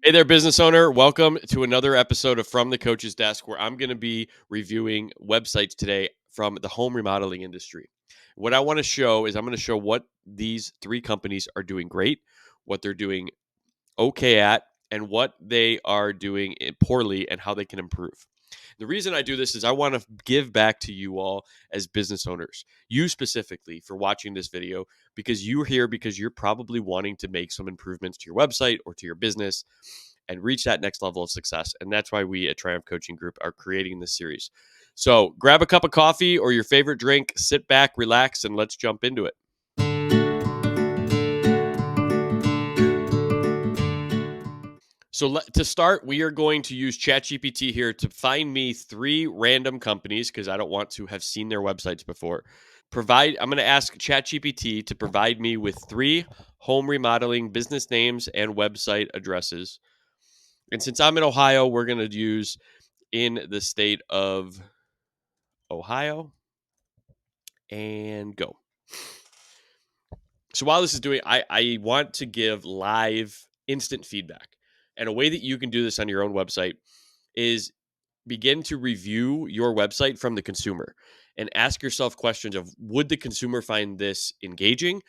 Hey there, business owner. Welcome to another episode of From the Coach's Desk, where I'm going to be reviewing websites today from the home remodeling industry. What I want to show is I'm going to show what these three companies are doing great, what they're doing okay at, and what they are doing poorly and how they can improve. The reason I do this is I want to give back to you all as business owners, you specifically for watching this video, because you're here because you're probably wanting to make some improvements to your website or to your business and reach that next level of success. And that's why we at Triumph Coaching Group are creating this series. So grab a cup of coffee or your favorite drink, sit back, relax, and let's jump into it. So to start, we are going to use ChatGPT here to find me three random companies because I don't want to have seen their websites before. I'm going to ask ChatGPT to provide me with three home remodeling business names and website addresses. And since I'm in Ohio, we're going to use in the state of Ohio and go. So while this is doing, I want to give live instant feedback. And a way that you can do this on your own website is begin to review your website from the consumer and ask yourself questions of, would the consumer find this engaging?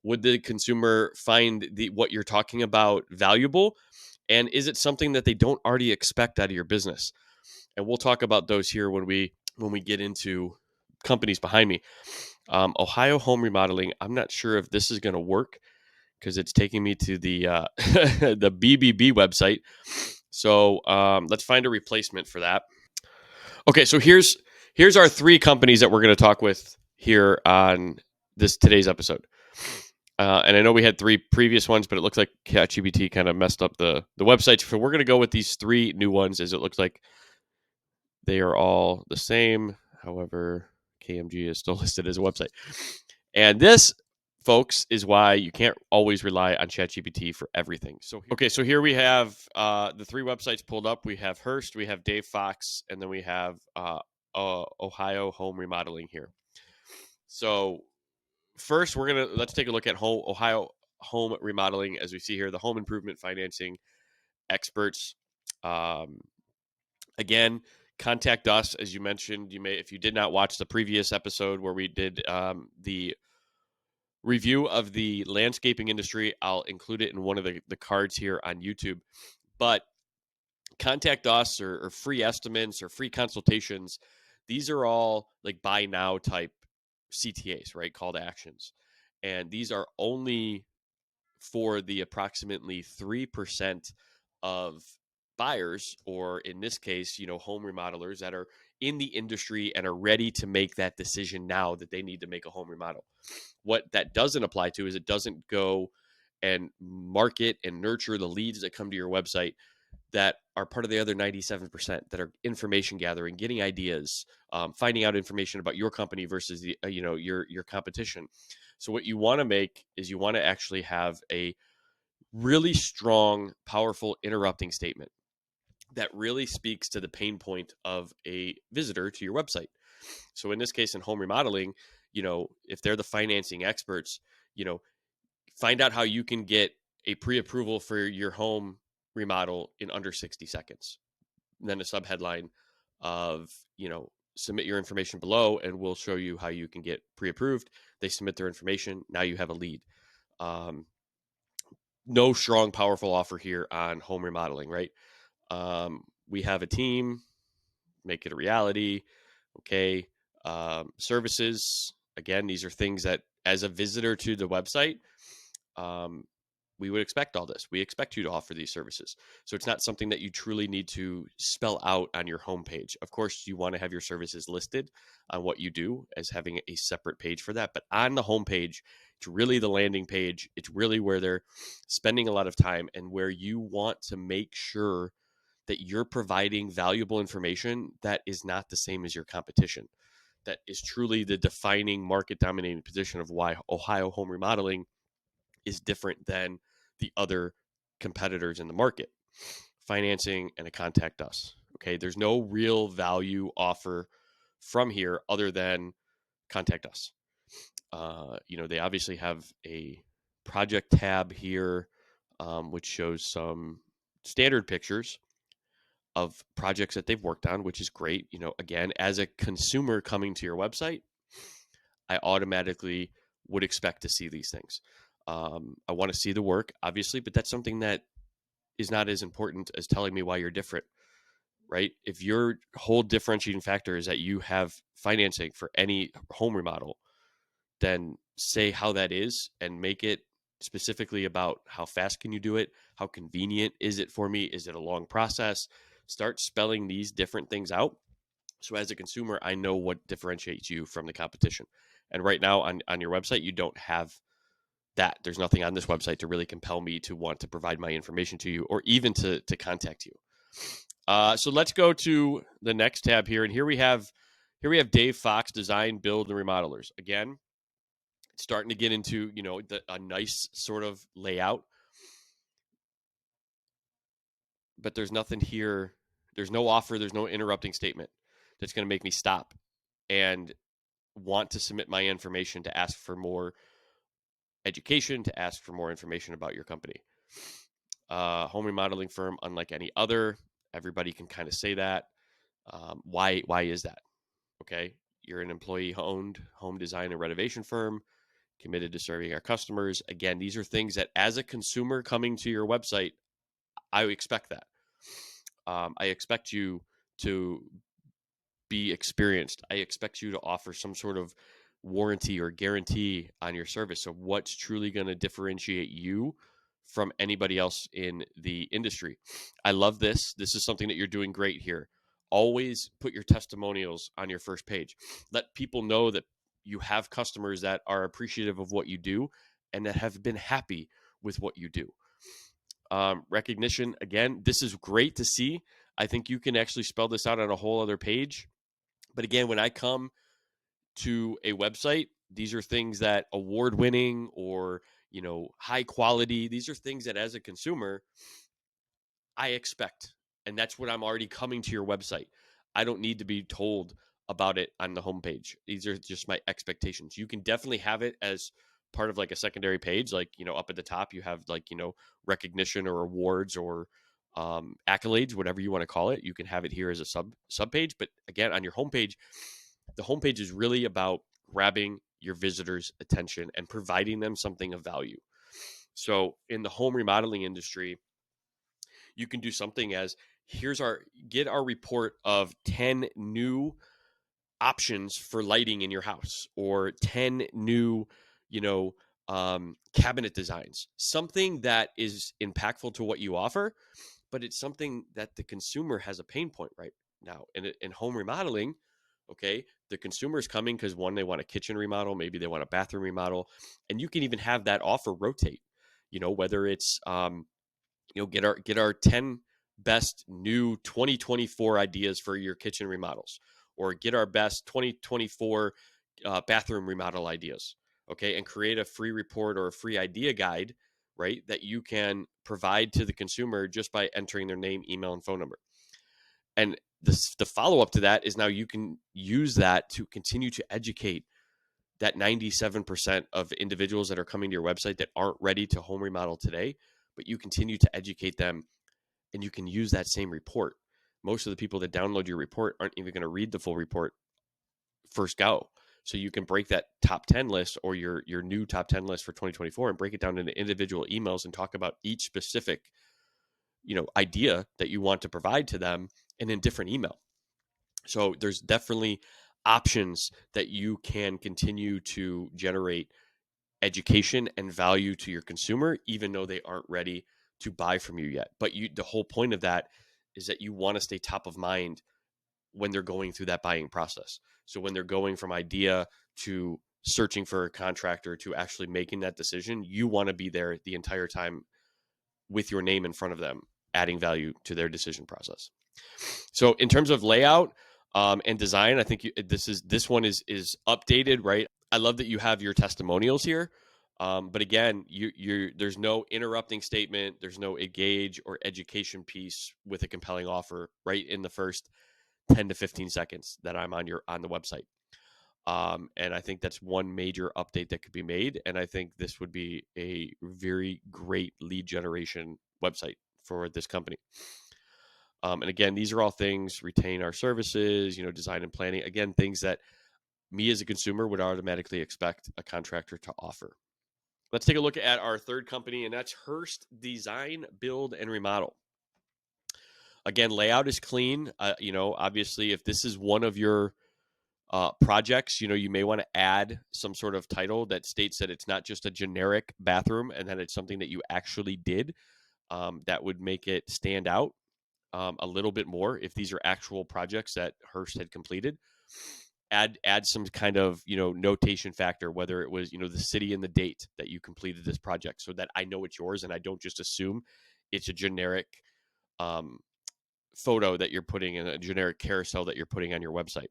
Would the consumer find what you're talking about valuable? And is it something that they don't already expect out of your business? And we'll talk about those here when we get into companies behind me. Ohio Home Remodeling. I'm not sure if this is going to work because it's taking me to the the BBB website. So let's find a replacement for that. Okay, so here's our three companies that we're going to talk with here on today's episode. And I know we had three previous ones, but it looks like ChatGPT kind of messed up the websites. So we're going to go with these three new ones, as it looks like they are all the same. However, KMG is still listed as a website. And this, folks, is why you can't always rely on ChatGPT for everything. So here we have the three websites pulled up. We have Hurst, we have Dave Fox, and then we have Ohio Home Remodeling here. So first, let's take a look at Ohio Home Remodeling. As we see here, the home improvement financing experts. Again, contact us. As you mentioned, if you did not watch the previous episode where we did the review of the landscaping industry, I'll include it in one of the cards here on YouTube. But contact us or free estimates or free consultations. These are all like buy now type CTAs, right? Call to actions. And these are only for the approximately 3% of buyers, or in this case, home remodelers that are in the industry and are ready to make that decision now that they need to make a home remodel. What that doesn't apply to is it doesn't go and market and nurture the leads that come to your website that are part of the other 97% that are information gathering, getting ideas, finding out information about your company versus your competition. So what you want to make is you want to actually have a really strong, powerful interrupting statement that really speaks to the pain point of a visitor to your website. So in this case, in home remodeling, if they're the financing experts, find out how you can get a pre-approval for your home remodel in under 60 seconds. And then a subheadline of, submit your information below and we'll show you how you can get pre-approved. They submit their information. Now you have a lead. No strong, powerful offer here on home remodeling, right? We have a team, make it a reality. Okay. Services, again, these are things that as a visitor to the website, we would expect all this. We expect you to offer these services. So it's not something that you truly need to spell out on your homepage. Of course, you want to have your services listed on what you do as having a separate page for that. But on the homepage, it's really the landing page. It's really where they're spending a lot of time and where you want to make sure that you're providing valuable information that is not the same as your competition. That is truly the defining market dominating position of why Ohio Home Remodeling is different than the other competitors in the market. Financing and a contact us. Okay, there's no real value offer from here other than contact us. They obviously have a project tab here, which shows some standard pictures of projects that they've worked on, which is great. Again, as a consumer coming to your website, I automatically would expect to see these things. I want to see the work, obviously, but that's something that is not as important as telling me why you're different, right? If your whole differentiating factor is that you have financing for any home remodel, then say how that is and make it specifically about how fast can you do it? How convenient is it for me? Is it a long process? Start spelling these different things out. So as a consumer, I know what differentiates you from the competition. And right now on your website, you don't have that. There's nothing on this website to really compel me to want to provide my information to you or even to contact you. So let's go to the next tab here. And here we have Dave Fox, Design, Build, and Remodelers. Again, it's starting to get into, a nice sort of layout. But there's nothing here. There's no offer. There's no interrupting statement that's going to make me stop and want to submit my information to ask for more education, to ask for more information about your company. Home remodeling firm, unlike any other. Everybody can kind of say that. Why is that? Okay, you're an employee-owned home design and renovation firm committed to serving our customers. Again, these are things that as a consumer coming to your website, I expect that. I expect you to be experienced. I expect you to offer some sort of warranty or guarantee on your service. So, what's truly going to differentiate you from anybody else in the industry? I love this. This is something that you're doing great here. Always put your testimonials on your first page. Let people know that you have customers that are appreciative of what you do and that have been happy with what you do. Recognition, again, this is great to see. I think you can actually spell this out on a whole other page. But again, when I come to a website, these are things that award winning or, high quality. These are things that as a consumer, I expect. And that's what I'm already coming to your website. I don't need to be told about it on the homepage. These are just my expectations. You can definitely have it as part of like a secondary page, like, up at the top, you have like, recognition or awards or accolades, whatever you want to call it. You can have it here as a sub page. But again, on your homepage, the homepage is really about grabbing your visitors' attention and providing them something of value. So in the home remodeling industry, you can do something as get our report of 10 new options for lighting in your house or 10 new, cabinet designs, something that is impactful to what you offer, but it's something that the consumer has a pain point right now. In home remodeling, okay, the consumer is coming because one, they want a kitchen remodel, maybe they want a bathroom remodel, and you can even have that offer rotate, whether it's, get our 10 best new 2024 ideas for your kitchen remodels, or get our best 2024 bathroom remodel ideas, okay, and create a free report or a free idea guide, right, that you can provide to the consumer just by entering their name, email, and phone number. And the follow up to that is now you can use that to continue to educate that 97% of individuals that are coming to your website that aren't ready to home remodel today, but you continue to educate them, and you can use that same report. Most of the people that download your report aren't even going to read the full report first go. So you can break that top 10 list or your new top 10 list for 2024 and break it down into individual emails and talk about each specific, idea that you want to provide to them in a different email. So there's definitely options that you can continue to generate education and value to your consumer, even though they aren't ready to buy from you yet. But the whole point of that is that you want to stay top of mind when they're going through that buying process. So when they're going from idea to searching for a contractor to actually making that decision, you want to be there the entire time with your name in front of them, adding value to their decision process. So in terms of layout and design, I think this one is updated, right? I love that you have your testimonials here. But again, there's no interrupting statement. There's no engage or education piece with a compelling offer right in the first 10 to 15 seconds that I'm on the website. And I think that's one major update that could be made. And I think this would be a very great lead generation website for this company. And again, these are all things: retain our services, design and planning. Again, things that me as a consumer would automatically expect a contractor to offer. Let's take a look at our third company, and that's Hurst Design, Build, and Remodel. Again, layout is clean. Obviously, if this is one of your projects, you may want to add some sort of title that states that it's not just a generic bathroom and that it's something that you actually did. That would make it stand out a little bit more if these are actual projects that Hurst had completed. Add some kind of notation factor, whether it was the city and the date that you completed this project, so that I know it's yours and I don't just assume it's a generic photo that you're putting in, a generic carousel that you're putting on your website.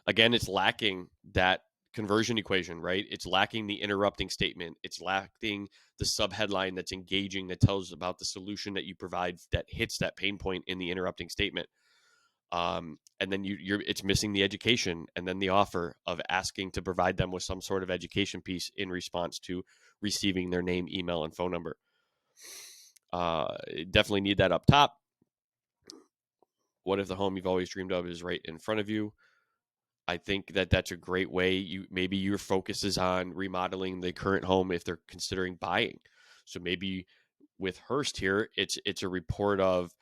Again, it's lacking that conversion equation, right? It's lacking the interrupting statement. It's lacking the subheadline that's engaging, that tells about the solution that you provide, that hits that pain point in the interrupting statement. And then it's missing the education and then the offer of asking to provide them with some sort of education piece in response to receiving their name, email, and phone number. Definitely need that up top. What if the home you've always dreamed of is right in front of you? I think that that's a great way. Maybe your focus is on remodeling the current home if they're considering buying. So maybe with Hurst here, it's a report of,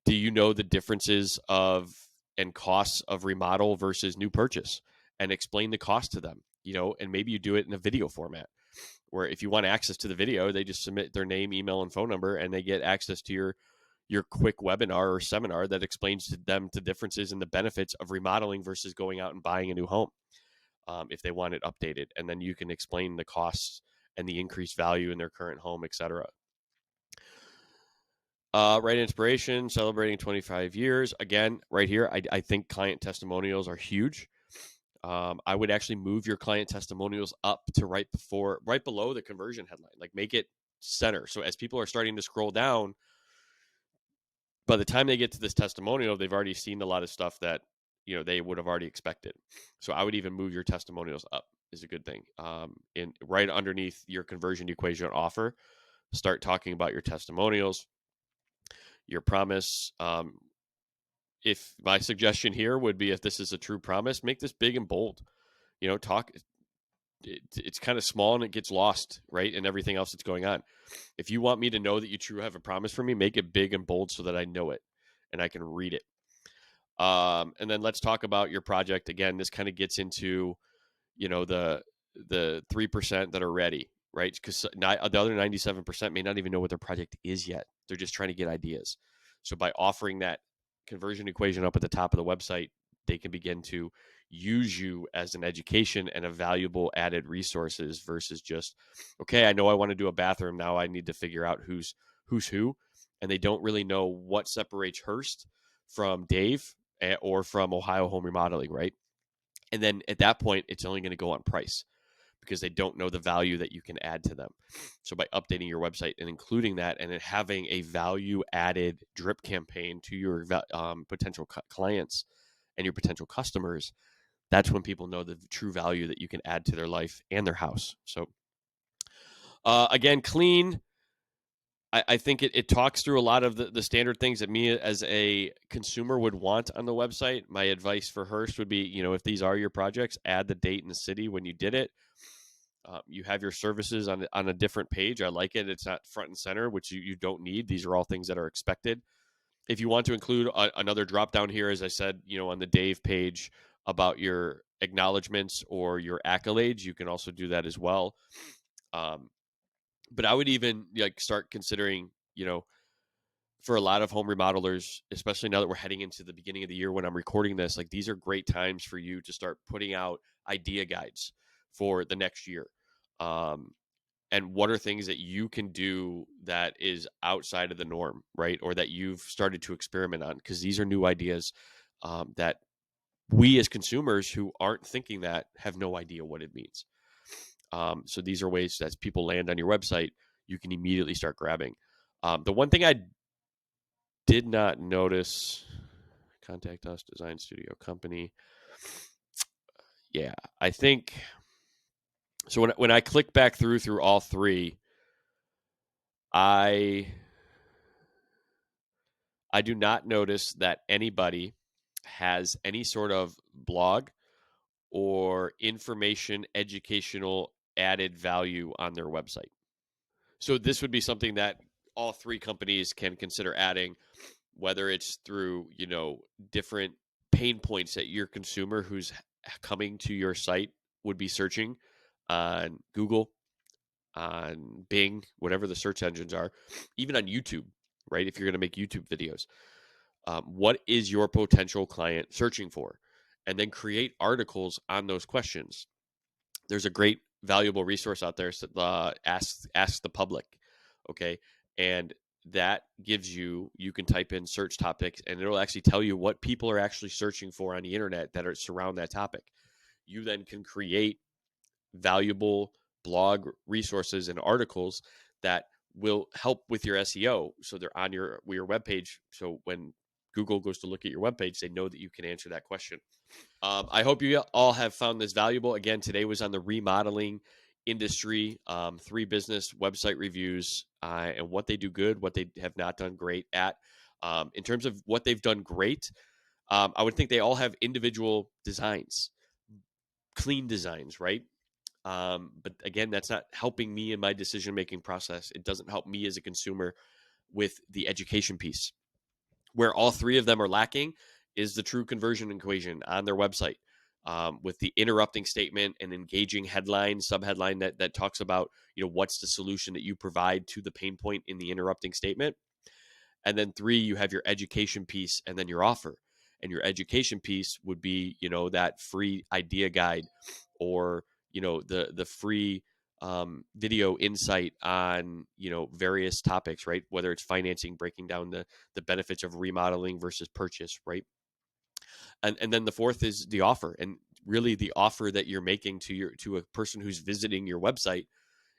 do you know the differences of and costs of remodel versus new purchase, and explain the cost to them, and maybe you do it in a video format where if you want access to the video, they just submit their name, email, and phone number, and they get access to your quick webinar or seminar that explains to them the differences and the benefits of remodeling versus going out and buying a new home if they want it updated. And then you can explain the costs and the increased value in their current home, etc. Right inspiration, celebrating 25 years. Again, right here, I think client testimonials are huge. I would actually move your client testimonials up to right below the conversion headline. Like, make it center. So as people are starting to scroll down, by the time they get to this testimonial, they've already seen a lot of stuff that they would have already expected. So I would even move your testimonials up, is a good thing. And right underneath your conversion equation offer, start talking about your testimonials, your promise. If my suggestion here would be, if this is a true promise, make this big and bold. Talk. It's kind of small and it gets lost, right, in everything else that's going on. If you want me to know that you truly have a promise for me, make it big and bold so that I know it and I can read it. And then let's talk about your project. Again, this kind of gets into, the 3% that are ready, right? Because the other 97% may not even know what their project is yet. They're just trying to get ideas. So by offering that conversion equation up at the top of the website, they can begin to use you as an education and a valuable added resources versus just, okay, I know I want to do a bathroom. Now I need to figure out who's who. And they don't really know what separates Hurst from Dave or from Ohio Home Remodeling, right? And then at that point, it's only going to go on price because they don't know the value that you can add to them. So by updating your website and including that, and then having a value added drip campaign to your potential clients and your potential customers, that's when people know the true value that you can add to their life and their house. So again, clean. I think it talks through a lot of the standard things that me as a consumer would want on the website. My advice for Hurst would be, if these are your projects, add the date and the city when you did it. You have your services on a different page. I like it. It's not front and center, which you don't need. These are all things that are expected. If you want to include another drop down here, as I said, on the Dave page about your acknowledgments or your accolades, you can also do that as well. But I would even start considering, for a lot of home remodelers, especially now that we're heading into the beginning of the year when I'm recording this, these are great times for you to start putting out idea guides for the next year. And what are things that you can do that is outside of the norm, right? Or that you've started to experiment on, because these are new ideas that we as consumers who aren't thinking that have no idea what it means. So these are ways that as people land on your website, you can immediately start grabbing. The one thing I did not notice, contact us, design studio company. Yeah, I think so. When I click back through all three, I I do not notice that anybody has any sort of blog or information, educational added value on their website. So this would be something that all three companies can consider adding, whether it's through, different pain points that your consumer who's coming to your site would be searching on Google, on Bing, whatever the search engines are, even on YouTube, right? If you're going to make YouTube videos, what is your potential client searching for? And then create articles on those questions. There's a great valuable resource out there, ask the public, okay? And that gives you can type in search topics and it'll actually tell you what people are actually searching for on the internet that are surround that topic. You then can create valuable blog resources and articles that will help with your SEO. So they're on your webpage. So when Google goes to look at your webpage, they know that you can answer that question. I hope you all have found this valuable. Again, today was on the remodeling industry, 3 business website reviews, and what they do good, what they have not done great at. In terms of what they've done great, I would think they all have individual designs, clean designs, right? But again, that's not helping me in my decision making process. It doesn't help me as a consumer with the education piece. Where all 3 of them are lacking is the true conversion equation on their website, with the interrupting statement and engaging headline, subheadline that talks about, what's the solution that you provide to the pain point in the interrupting statement. And then 3, you have your education piece and then your offer. And your education piece would be, that free idea guide, or, the free video insight on, various topics, right? Whether it's financing, breaking down the benefits of remodeling versus purchase, right? And then the 4th is the offer. And really the offer that you're making to a person who's visiting your website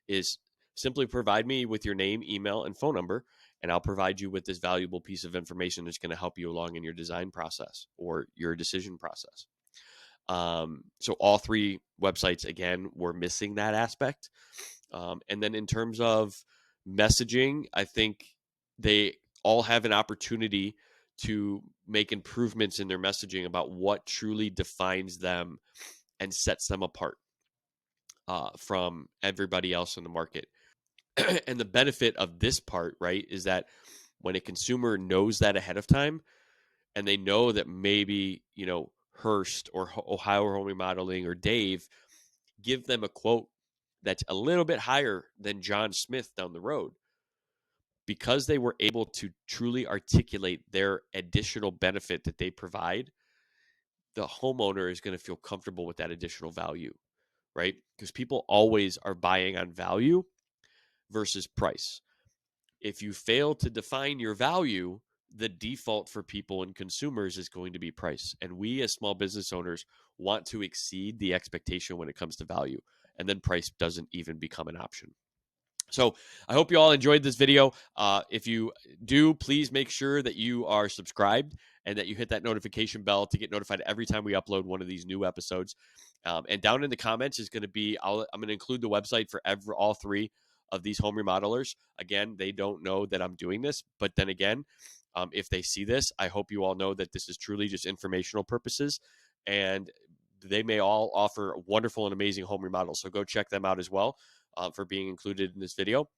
is simply provide me with your name, email, and phone number, and I'll provide you with this valuable piece of information that's going to help you along in your design process or your decision process. So all 3 websites, again, were missing that aspect. And then in terms of messaging, I think they all have an opportunity to make improvements in their messaging about what truly defines them and sets them apart from everybody else in the market. And the benefit of this part, right, is that when a consumer knows that ahead of time, and they know that maybe, Hurst or Ohio Home Remodeling or Dave give them a quote that's a little bit higher than John Smith down the road, because they were able to truly articulate their additional benefit that they provide, the homeowner is going to feel comfortable with that additional value, right? Because people always are buying on value versus price. If you fail to define your value, the default for people and consumers is going to be price. And we as small business owners want to exceed the expectation when it comes to value. And then price doesn't even become an option. So I hope you all enjoyed this video. If you do, please make sure that you are subscribed and that you hit that notification bell to get notified every time we upload one of these new episodes. And down in the comments is going to be, I'm going to include the website for all 3 of these home remodelers. Again, they don't know that I'm doing this, but then again, if they see this, I hope you all know that this is truly just informational purposes, and they may all offer wonderful and amazing home remodels. So go check them out as well, for being included in this video.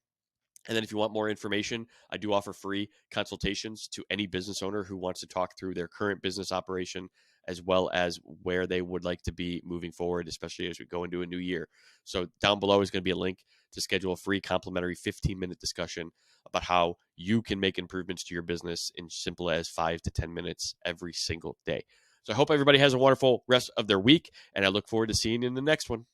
And then if you want more information, I do offer free consultations to any business owner who wants to talk through their current business operation, as well as where they would like to be moving forward, especially as we go into a new year. So down below is going to be a link to schedule a free complimentary 15-minute discussion about how you can make improvements to your business in simple as 5 to 10 minutes every single day. So I hope everybody has a wonderful rest of their week, and I look forward to seeing you in the next one.